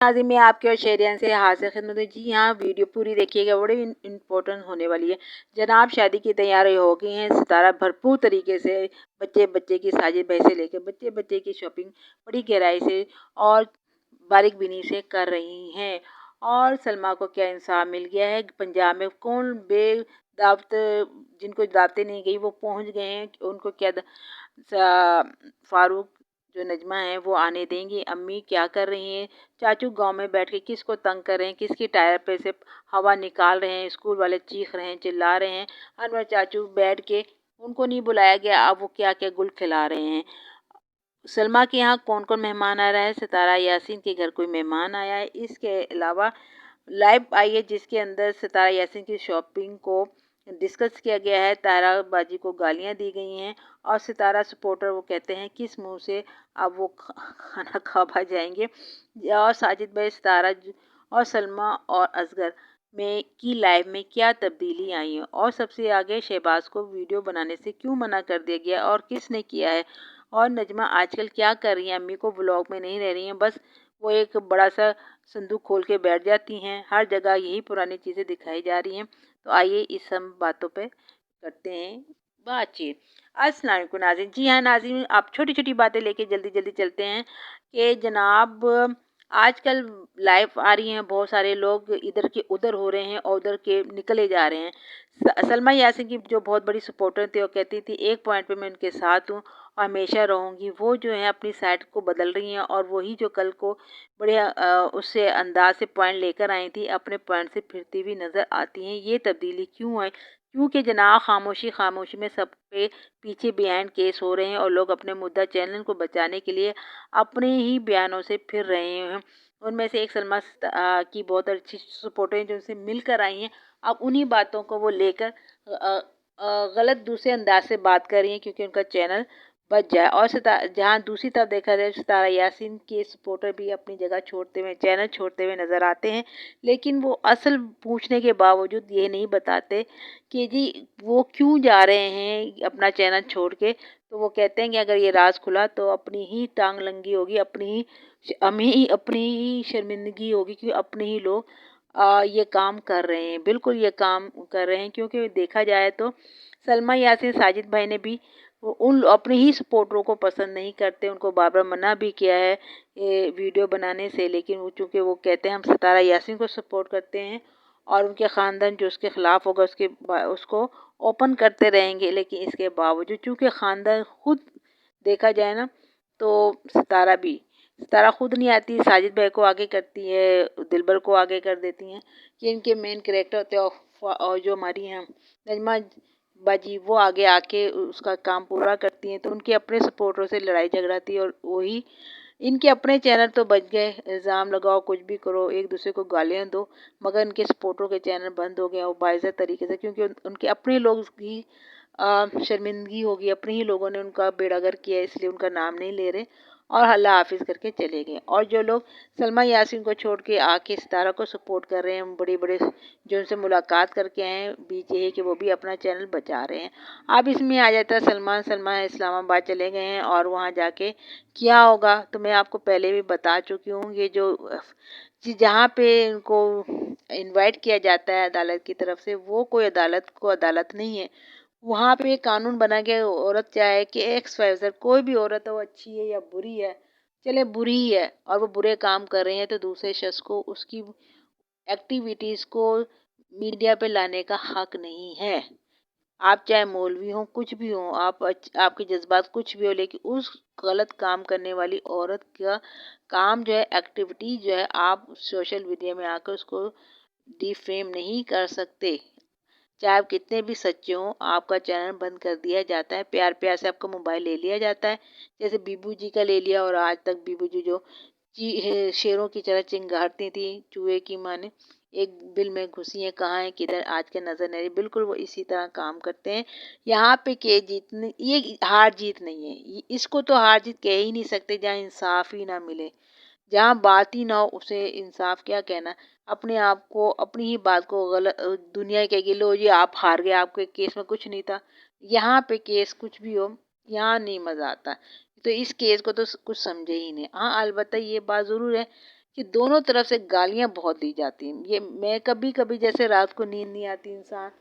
नाज़िम मैं आपके और शेरियान से हाजिर खिदमत हूँ। जी हाँ, वीडियो पूरी देखिएगा, बड़ी इम्पोर्टेंट होने वाली है। जनाब शादी की तैयारी हो गई है, सितारा भरपूर तरीके से बच्चे की साजिद भाई से लेकर बच्चे की शॉपिंग बड़ी गहराई से और बारीक बीनी से कर रही हैं। और सलमा को क्या इंसाफ मिल गया है? पंजाब में कौन बेदावत, जिनको दावतें नहीं गई वो पहुंच गए हैं, उनको क्या फारूक जो नजमा है वो आने देंगी? अम्मी क्या कर रही हैं? चाचू गांव में बैठ के किसको तंग कर रहे हैं, किसकी टायर पे से हवा निकाल रहे हैं? स्कूल वाले चीख रहे हैं, चिल्ला रहे हैं। अनवर चाचू बैठ के, उनको नहीं बुलाया गया, अब वो क्या क्या गुल खिला रहे हैं। सलमा के यहाँ कौन कौन मेहमान आ रहा है? सितारा यासीन के घर कोई मेहमान आया है। इसके अलावा लाइव आई है जिसके अंदर सितारा यासीन की शॉपिंग को डिस्कस किया गया है। तारा बाजी को गालियां दी गई हैं और सितारा सपोर्टर वो कहते हैं किस मुंह से अब वो खाना खा पा जाएंगे। और साजिद भाई, सितारा और सलमा और असगर में की लाइफ में क्या तब्दीली आई है, और सबसे आगे शहबाज को वीडियो बनाने से क्यों मना कर दिया गया और किसने किया है। और नजमा आजकल क्या कर रही हैं? अम्मी को व्लॉग में नहीं रह रही हैं, बस वो एक बड़ा सा संदूक खोल के बैठ जाती हैं। हर जगह यही पुरानी चीज़ें दिखाई जा रही हैं। तो आइए इस सब बातों पे करते हैं बातचीत। अस्सलाम वालेकुम नाज़रीन। जी हाँ नाज़रीन, आप छोटी छोटी बातें लेके जल्दी जल्दी चलते हैं कि जनाब आजकल लाइव आ रही हैं, बहुत सारे लोग इधर के उधर हो रहे हैं और उधर के निकले जा रहे हैं। सलमा यासीन की जो बहुत बड़ी सपोर्टर थी वो कहती थी एक पॉइंट पे मैं उनके साथ हूँ और हमेशा रहूँगी, वो जो है अपनी साइड को बदल रही हैं और वही जो कल को बड़े उससे अंदाज से पॉइंट लेकर आई थी, अपने पॉइंट से फिरती हुई नज़र आती हैं। ये तब्दीली क्यों है? क्योंकि जनाब खामोशी खामोशी में सब पे पीछे बिहाइंड केस हो रहे हैं और लोग अपने मुद्दा चैनल को बचाने के लिए अपने ही बयानों से फिर रहे हैं। उनमें से एक सलमा की बहुत अच्छी सपोर्टर हैं जो उनसे मिलकर आई हैं। अब उन्हीं बातों को वो लेकर गलत दूसरे अंदाज से बात कर रही हैं क्योंकि उनका चैनल बच जाए। और जहाँ दूसरी तरफ देखा जाए, सितारा यासीन के सपोर्टर भी अपनी जगह छोड़ते हुए, चैनल छोड़ते हुए नज़र आते हैं, लेकिन वो असल पूछने के बावजूद ये नहीं बताते कि जी वो क्यों जा रहे हैं अपना चैनल छोड़ के। तो वो कहते हैं कि अगर ये राज खुला तो अपनी ही टांग लंगी होगी, अपनी ही शर्मिंदगी होगी, क्योंकि अपने ही लोग ये काम कर रहे हैं। बिल्कुल ये काम कर रहे हैं, क्योंकि देखा जाए तो सलमा यासीन साजिद भाई ने भी वो उन अपने ही सपोर्टरों को पसंद नहीं करते, उनको बार बार मना भी किया है ये वीडियो बनाने से, लेकिन वो चूँकि वो कहते हैं हम सितारा यासीन को सपोर्ट करते हैं और उनके ख़ानदान जो उसके ख़िलाफ़ होगा उसको ओपन करते रहेंगे। लेकिन इसके बावजूद चूँकि ख़ानदान खुद देखा जाए ना, तो सितारा खुद नहीं आती, साजिद भाई को आगे करती है, दिलबर को आगे कर देती हैं कि इनके मेन कैरेक्टर होते हैं। और जो हमारी हैं नजमा बाजी, वो आगे आके उसका काम पूरा करती हैं। तो उनके अपने सपोर्टरों से लड़ाई झगड़ा थी और वही इनके अपने चैनल तो बच गए। इल्ज़ाम लगाओ, कुछ भी करो, एक दूसरे को गालियाँ दो, मगर इनके सपोर्टरों के चैनल बंद हो गए और बाइज़्ज़त तरीके से, क्योंकि उनके अपने लोग की शर्मिंदगी होगी, अपने ही लोगों ने उनका बेड़ागर किया, इसलिए उनका नाम नहीं ले रहे और अल्लाह हाफिज़ करके चले गए। और जो लोग सलमा यासीन को छोड़ के आके सितारा को सपोर्ट कर रहे हैं, बड़े बड़े जो उनसे मुलाकात करके आए हैं, बीच ये है कि वो भी अपना चैनल बचा रहे हैं। अब इसमें आ जाता है सलमान इस्लामाबाद चले गए हैं और वहाँ जाके क्या होगा तो मैं आपको पहले भी बता चुकी हूँ। ये जो जहाँ पे इनको इनवाइट किया जाता है अदालत की तरफ से, वो कोई अदालत नहीं है। वहाँ पे एक कानून बना गया, औरत चाहे कि एक्स वाई जेड कोई भी औरत है, वो अच्छी है या बुरी है, चले बुरी ही है और वो बुरे काम कर रही है, तो दूसरे शख्स को उसकी एक्टिविटीज़ को मीडिया पे लाने का हक नहीं है। आप चाहे मौलवी हो, कुछ भी हो, आपके जज्बात कुछ भी हो, लेकिन उस गलत काम करने वाली औरत का काम जो है, एक्टिविटी जो है, आप सोशल मीडिया में आकर उसको डिफेम नहीं कर सकते। चाहे आप कितने भी सच्चे हों, आपका चैनल बंद कर दिया जाता है, प्यार प्यार से आपका मोबाइल ले लिया जाता है। जैसे बीबू जी का ले लिया, और आज तक बीबू जी जो शेरों की तरह चिंगारती थी चूहे की माने, एक बिल में घुसी है, कहाँ है किधर आज के नजर नहीं रही, बिल्कुल वो इसी तरह काम करते हैं। यहाँ पे के जीतने, ये हार जीत नहीं है, इसको तो हार जीत कह ही नहीं सकते जहाँ इंसाफ ही ना मिले, जहाँ बात ही ना हो, उसे इंसाफ क्या कहना। अपने आप को, अपनी ही बात को गलत दुनिया कहेगी, लो जी आप हार गए, आपके केस में कुछ नहीं था। यहाँ पे केस कुछ भी हो, यहाँ नहीं मज़ा आता। तो इस केस को तो कुछ समझे ही नहीं। हाँ अलबत्ता ये बात ज़रूर है कि दोनों तरफ से गालियाँ बहुत दी जाती हैं। ये मैं कभी कभी जैसे रात को नींद नहीं आती, इंसान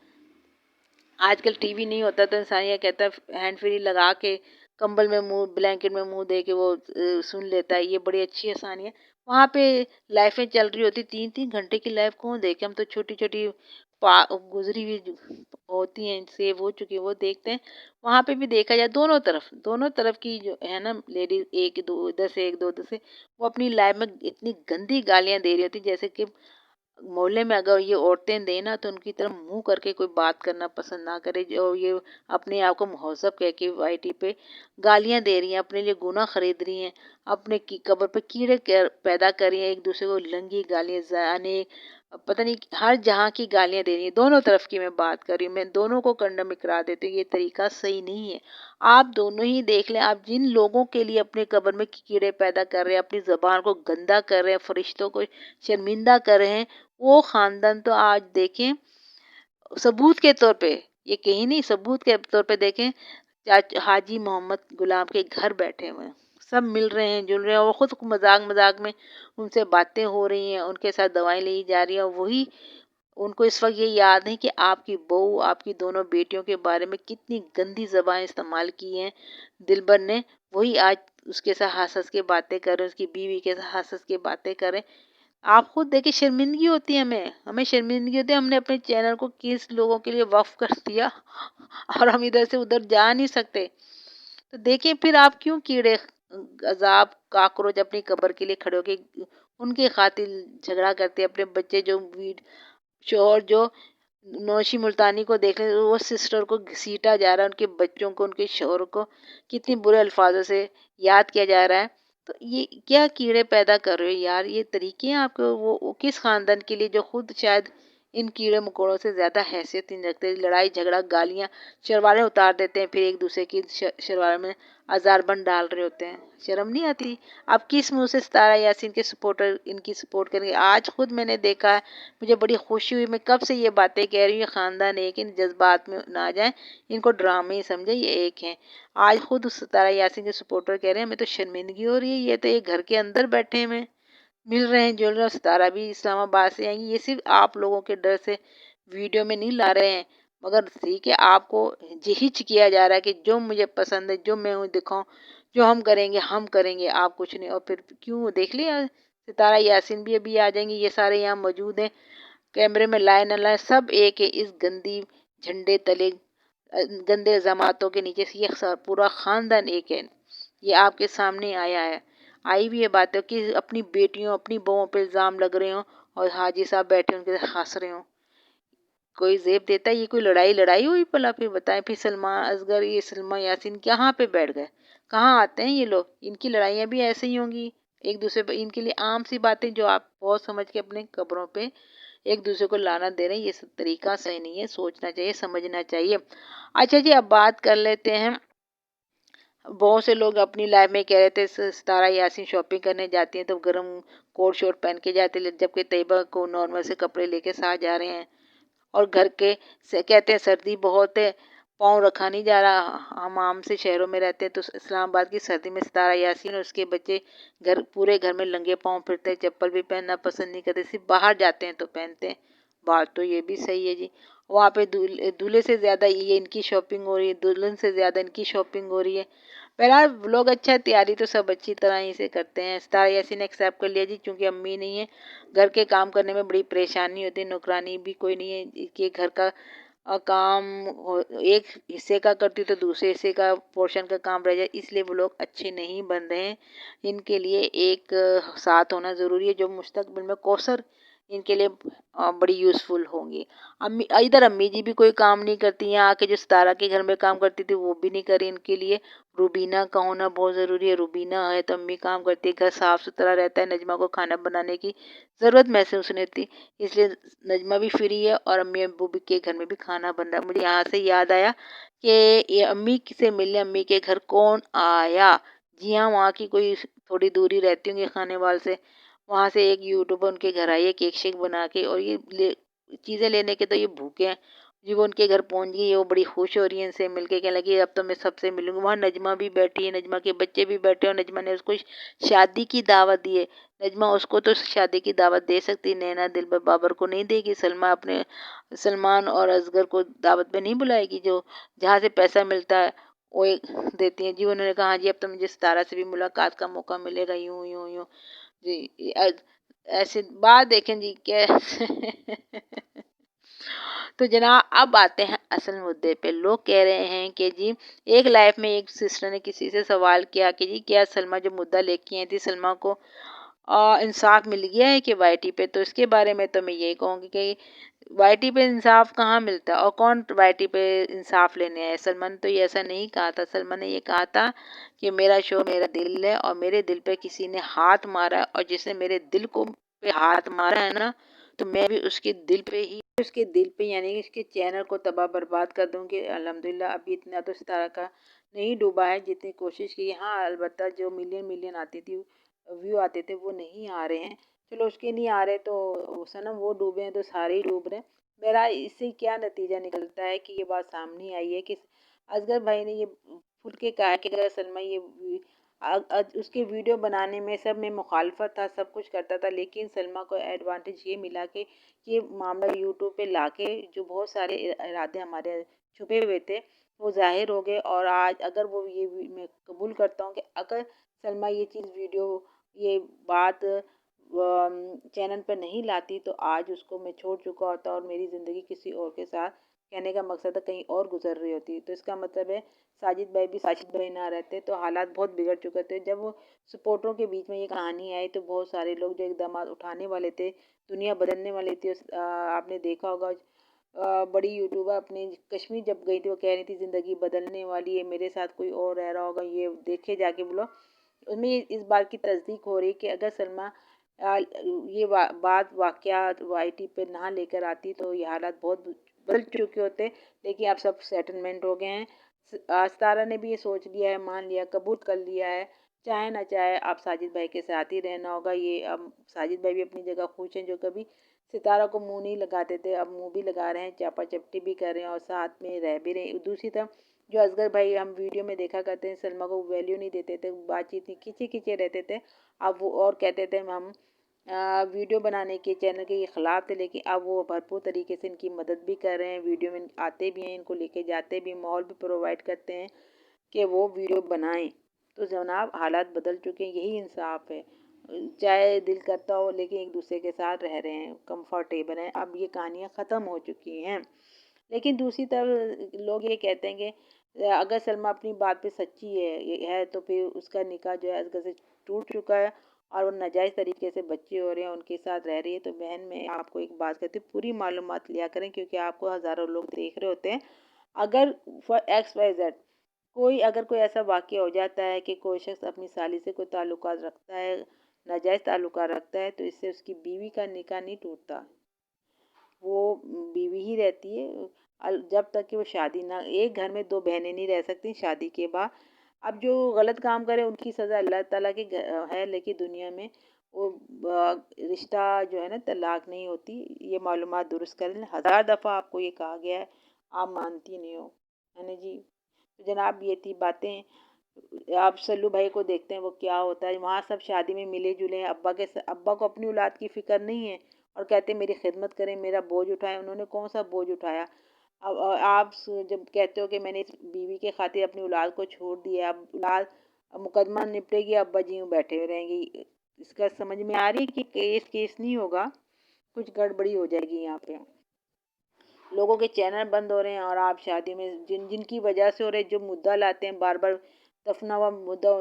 आजकल टीवी नहीं होता तो इंसान ये कहता है हैंड फ्री लगा के कंबल में मुंह, ब्लैंकेट में मुंह दे के वो सुन लेता है। ये बड़ी अच्छी आसानी है। वहाँ पे लाइफें चल रही होती, 3-3 घंटे की लाइफ कौन देखे, हम तो छोटी छोटी गुजरी हुई होती हैं, सेव हो चुकी है, वो देखते हैं। वहाँ पे भी देखा जाए दोनों तरफ की जो है ना लेडीज, एक दो इधर से एक दो उधर से, वो अपनी लाइफ में इतनी गंदी गालियां दे रही होती, जैसे कि मोहल्ले में अगर ये औरतें दें ना तो उनकी तरफ मुंह करके कोई बात करना पसंद ना करे। जो ये अपने आप को महोत्सव कह के वाईटी पे गालियां दे रही हैं, अपने लिए गुना खरीद रही हैं, अपने की कब्र पे कीड़े पैदा कर रही हैं, एक दूसरे को लंगी गालियां जाने पता नहीं हर जहाँ की गालियां दे रही हैं। दोनों तरफ की मैं बात कर रही हूँ, मैं दोनों को कंडम करा देती हूँ। ये तरीका सही नहीं है। आप दोनों ही देख लें, आप जिन लोगों के लिए अपने कब्र में कीड़े पैदा कर रहे हैं, अपनी जबान को गंदा कर रहे हैं, फरिश्तों को शर्मिंदा कर रहे हैं, वो खानदान तो आज देखें सबूत के तौर पे, ये कहीं नहीं, सबूत के तौर पे देखें, हाजी मोहम्मद गुलाम के घर बैठे हुए हैं, सब मिल रहे हैं, जुल रहे हैं, और खुद मजाक मजाक में उनसे बातें हो रही हैं, उनके साथ दवाएं ली जा रही हैं। और वही उनको इस वक्त ये याद नहीं कि आपकी बहू, आपकी दोनों बेटियों के बारे में कितनी गंदी जबान इस्तेमाल की हैं दिलबर ने। वही आज उसके साथ हंस हंस के बातें कर रहे हैं, उसकी बीवी के साथ हंस हंस के बातें कर रहे हैं। आप खुद देखिए, शर्मिंदगी होती है, हमें शर्मिंदगी होती है, हमने अपने चैनल को किस लोगों के लिए वक्फ कर दिया और हम इधर से उधर जा नहीं सकते। तो देखिए फिर आप क्यों कीड़े अजाब काकरोच अपनी कब्र के लिए खड़े होके उनके खातिर झगड़ा करते हैं। अपने बच्चे जो शोहर जो नौशी मुल्तानी को देख ले, वो सिस्टर को घसीटा जा रहा है, उनके बच्चों को, उनके शोहर को कितनी बुरे अल्फाजों से याद किया जा रहा है। तो ये क्या कीड़े पैदा कर रहे हो यार, ये तरीके हैं आपको। वो किस खानदान के लिए जो खुद शायद इन कीड़े मकोड़ों से ज्यादा हैसियत नहीं रखते। लड़ाई झगड़ा गालियां, शलवारें उतार देते हैं, फिर एक दूसरे की शलवार में अजारबंद डाल रहे होते हैं। शर्म नहीं आती? आप किस मुंह से सितारा यासीन के सपोर्टर इनकी सपोर्ट करेंगे? आज खुद मैंने देखा है, मुझे बड़ी खुशी हुई। मैं कब से ये बातें कह रही हूँ, खानदान एक, इन जज्बात में ना आ जाए, इनको ड्रामे ही समझे, ये एक है। आज खुद उस सितारा यासीन के सपोर्टर कह रहे हैं हमें तो शर्मिंदगी हो रही है, ये तो एक घर के अंदर बैठे हैं, मिल रहे हैं, जुल रहे हैं, सितारा भी इस्लामाबाद से आएंगी। ये सिर्फ आप लोगों के डर से वीडियो में नहीं ला रहे हैं, मगर ठीक है, आपको जिहिच किया जा रहा है कि जो मुझे पसंद है, जो मैं हूँ दिखाऊं, जो हम करेंगे, आप कुछ नहीं। और फिर क्यों, देख लिया, सितारा यासीन भी अभी आ जाएंगी, ये सारे यहाँ मौजूद हैं, कैमरे में लाए न लाए सब एक है इस गंदी झंडे तले, गंदे जमातों के नीचे से ये पूरा खानदान एक है। ये आपके सामने आया है, आई भी ये बात है कि अपनी बेटियों, अपनी बहुओं पे इल्जाम लग रहे हो और हाजी साहब बैठे उनके साथ हंस रहे हो। कोई जेब देता है? ये कोई लड़ाई हुई भला? फिर बताएं, फिर सलमान असगर, ये सलमा यासीन कहाँ पे बैठ गए, कहाँ आते हैं ये लोग? इनकी लड़ाइयाँ भी ऐसे ही होंगी एक दूसरे पे, इनके लिए आम सी बातें जो आप बहुत समझ के अपने कब्रों पे एक दूसरे को लाना दे रहे हैं। ये सब तरीका सही नहीं है, सोचना चाहिए, समझना चाहिए। अच्छा जी, अब बात कर लेते हैं। बहुत से लोग अपनी लाइफ में कह रहे थे सितारा यासीन शॉपिंग करने जाती हैं तो गर्म कोट शोट पहन के जाते, जबकि तैयबा को नॉर्मल से कपड़े लेके साथ जा रहे हैं। और घर के से कहते हैं सर्दी बहुत है, पाँव रखा नहीं जा रहा। हम आम से शहरों में रहते हैं तो इस्लामाबाद की सर्दी में सितारा यासीन और उसके बच्चे पूरे घर में नंगे पाँव फिरते हैं, चप्पल भी पहनना पसंद नहीं करते, सिर्फ बाहर जाते हैं तो पहनते हैं। बात तो ये भी सही है जी। वहाँ पे दूल्हे से ज़्यादा ये इनकी शॉपिंग हो रही है, दुल्हन से ज़्यादा इनकी शॉपिंग हो रही है। बहरहाल लोग अच्छा, तैयारी तो सब अच्छी तरह ही से करते हैं। सितारा यासीन ने एक्सेप्ट कर लिया जी, क्योंकि अम्मी नहीं है, घर के काम करने में बड़ी परेशानी होती है, नौकरानी भी कोई नहीं है कि घर का काम एक हिस्से का करती तो दूसरे हिस्से का पोर्शन का काम रह जाए, इसलिए वो लोग अच्छे नहीं बन रहे हैं। इनके लिए एक साथ होना ज़रूरी है, जो मुस्तकबिल में कौसर इनके लिए बड़ी यूज़फुल होंगी। अम्मी इधर अम्मी जी भी कोई काम नहीं करती, यहाँ आके जो सितारा के घर में काम करती थी वो भी नहीं करी। इनके लिए रूबीना का होना बहुत ज़रूरी है। रूबीना है तो अम्मी काम करती है, घर साफ़ सुथरा रहता है, नजमा को खाना बनाने की ज़रूरत महसूस नहीं होती, इसलिए नजमा भी फ्री है और अम्मी अब्बू भी के घर में भी खाना बन रहा है। मुझे यहाँ से याद आया कि ये अम्मी से मिलने अम्मी के घर कौन आया। जी हाँ, वहाँ की कोई थोड़ी दूरी रहती होंगी खानेवाल से, वहाँ से एक यूट्यूबर उनके घर आई है केक शेक बना के, और ये चीज़ें लेने के तो ये भूखे हैं। जी वो उनके घर पहुंच गई, वो बड़ी खुश हो रही है इनसे मिलके, कहने लगी अब तो मैं सबसे मिलूंगी। वहाँ नजमा भी बैठी है, नजमा के बच्चे भी बैठे हैं और नजमा ने उसको शादी की दावत दी है। नजमा उसको तो शादी की दावत दे सकती, नैना दिलबर बाबर को नहीं देगी। सलमा अपने सलमान और असगर को दावत पे नहीं बुलाएगी, जो जहाँ से पैसा मिलता है वो देती है। जी उन्होंने कहा हाँ जी अब तो मुझे सितारा से भी मुलाकात का मौका मिलेगा, यूं यूं यूं। जी ऐसे बात देखें जी कैसे। तो जनाब अब आते हैं असल मुद्दे पे। लोग कह रहे हैं कि जी एक लाइफ में एक सिस्टर ने किसी से सवाल किया कि जी क्या सलमा जो मुद्दा लेके आई थी, सलमा को इंसाफ मिल गया है कि वाईटी पे। तो इसके बारे में तो मैं यही कहूँगी कि वाईटी पे इंसाफ कहाँ मिलता है और कौन वाईटी पे इंसाफ लेने आए। सलमान ने तो ये ऐसा नहीं कहा था। सलमान ने ये कहा था कि मेरा शो मेरा दिल है और मेरे दिल पे किसी ने हाथ मारा है, और जिसने मेरे दिल को पे हाथ मारा है ना, तो मैं भी उसके दिल पे यानी कि उसके चैनल को तबाह बर्बाद कर दूंगी। अल्हम्दुलिल्लाह अभी इतना तो सितारा का नहीं डूबा है जितनी कोशिश की। हाँ अलबत्ता जो मिलियन मिलियन आती थी व्यू आते थे वो नहीं आ रहे हैं। चलो उसके नहीं आ रहे तो सनम वो डूबे हैं तो सारे ही डूब रहे हैं। मेरा इससे क्या नतीजा निकलता है कि ये बात सामने आई है कि असगर भाई ने ये खुल के कहा है कि अगर सलमा ये उसके वीडियो बनाने में सब में मुखालफत था, सब कुछ करता था, लेकिन सलमा को एडवांटेज ये मिला कि ये मामला यूट्यूब पे लाके जो बहुत सारे इरादे हमारे छुपे हुए थे वो जाहिर हो गए। और आज अगर वो ये मैं कबूल करता हूँ कि अगर सलमा ये चीज़ वीडियो ये बात चैनल पर नहीं लाती तो आज उसको मैं छोड़ चुका होता और मेरी ज़िंदगी किसी और के साथ, कहने का मकसद है, कहीं और गुजर रही होती। तो इसका मतलब है साजिद भाई ना रहते तो हालात बहुत बिगड़ चुके थे। जब वो सपोर्टरों के बीच में ये कहानी आई तो बहुत सारे लोग जो इकदाम उठाने वाले थे, दुनिया बदलने वाली थी, आपने देखा होगा बड़ी यूट्यूबर अपने कश्मीर जब गई थी वो कह रही थी ज़िंदगी बदलने वाली है, मेरे साथ कोई और रह रहा होगा, ये देखे जाके बोलो। उसमें इस बात की तस्दीक हो रही कि अगर सलमा ये बात वाक़यात वाईटी पे ना लेकर आती तो ये हालात बहुत बदल चुके होते। लेकिन अब सब सेटलमेंट हो गए हैं। सितारा ने भी ये सोच लिया है, मान लिया, कबूल कर लिया है, चाहे ना चाहे आप साजिद भाई के साथ ही रहना होगा। ये अब साजिद भाई भी अपनी जगह खुश हैं, जो कभी सितारा को मुंह नहीं लगाते थे अब मुंह भी लगा रहे हैं, चापा चपटी भी कर रहे हैं और साथ में रह भी रहे हैं। दूसरी तरफ जो असगर भाई हम वीडियो में देखा करते हैं सलमा को वैल्यू नहीं देते थे, बातचीत नहीं, खींचे खींचे रहते थे। अब वो और कहते थे हम वीडियो बनाने के चैनल के ख़िलाफ़ थे, लेकिन अब वो भरपूर तरीके से इनकी मदद भी कर रहे हैं, वीडियो में आते भी हैं, इनको लेके जाते भी, माहौल भी प्रोवाइड करते हैं कि वो वीडियो बनाएं। तो जनाब हालात बदल चुके हैं, यही इंसाफ है। चाहे दिल करता हो लेकिन एक दूसरे के साथ रह रहे हैं, कंफर्टेबल हैं। अब ये कहानियाँ ख़त्म हो चुकी हैं। लेकिन दूसरी तरफ लोग ये कहते हैं कि अगर सलमा अपनी बात पे सच्ची है तो फिर उसका निकाह जो है असगर से टूट चुका है और वो नाजायज़ तरीके से बच्चे हो रहे हैं, उनके साथ रह रही है। तो बहन मैं आपको एक बात कहती हूँ, पूरी मालूमात लिया करें क्योंकि आपको हज़ारों लोग देख रहे होते हैं। अगर फॉर एक्स वाई जेड अगर कोई ऐसा वाक़या हो जाता है कि कोई शख्स अपनी साली से कोई ताल्लुकात रखता है, नाजायज़ ताल्लुकात रखता है, तो इससे उसकी बीवी का निकाह नहीं टूटता, वो बीवी ही रहती है जब तक कि वो शादी ना, एक घर में दो बहनें नहीं रह सकती शादी के बाद। अब जो गलत काम करे उनकी सज़ा अल्लाह ताला की है, लेकिन दुनिया में वो रिश्ता जो है ना तलाक नहीं होती। ये मालूमात दुरुस्त कर लें, हज़ार दफ़ा आपको ये कहा गया है, आप मानती नहीं हो, है ना जी। तो जनाब ये थी बातें। आप सल्लू भाई को देखते हैं वो क्या होता है, वहाँ सब शादी में मिले जुले हैं। अब्बा को अपनी औलाद की फ़िक्र नहीं है और कहते हैं मेरी खिदमत करें, मेरा बोझ उठाएं। उन्होंने कौन सा बोझ उठाया। अब आप जब कहते हो कि मैंने इस बीवी के खातिर अपनी औलाद को छोड़ दिया, अब औलाद मुकदमा निपटेगी, अब्बा जी यूँ बैठे हुए रहेंगे। इसका समझ में आ रही है कि केस नहीं होगा, कुछ गड़बड़ी हो जाएगी यहाँ पे। लोगों के चैनल बंद हो रहे हैं और आप शादी में जिनकी वजह से हो रहे, जो मुद्दा लाते हैं बार बार, दफना हुआ मुद्दा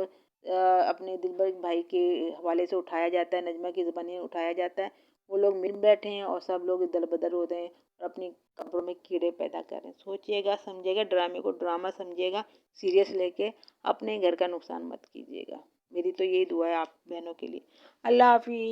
अपने दिलबर भाई के हवाले से उठाया जाता है, नजमा की ज़बानी उठाया जाता है, वो लोग मिल बैठे हैं और सब लोग दल बदल हो रहे हैं और अपनी कब्रों में कीड़े पैदा कर रहे हैं। सोचिएगा, समझिएगा, ड्रामे को ड्रामा समझिएगा, सीरियस लेके अपने घर का नुकसान मत कीजिएगा। मेरी तो यही दुआ है आप बहनों के लिए। अल्लाह हाफिज़।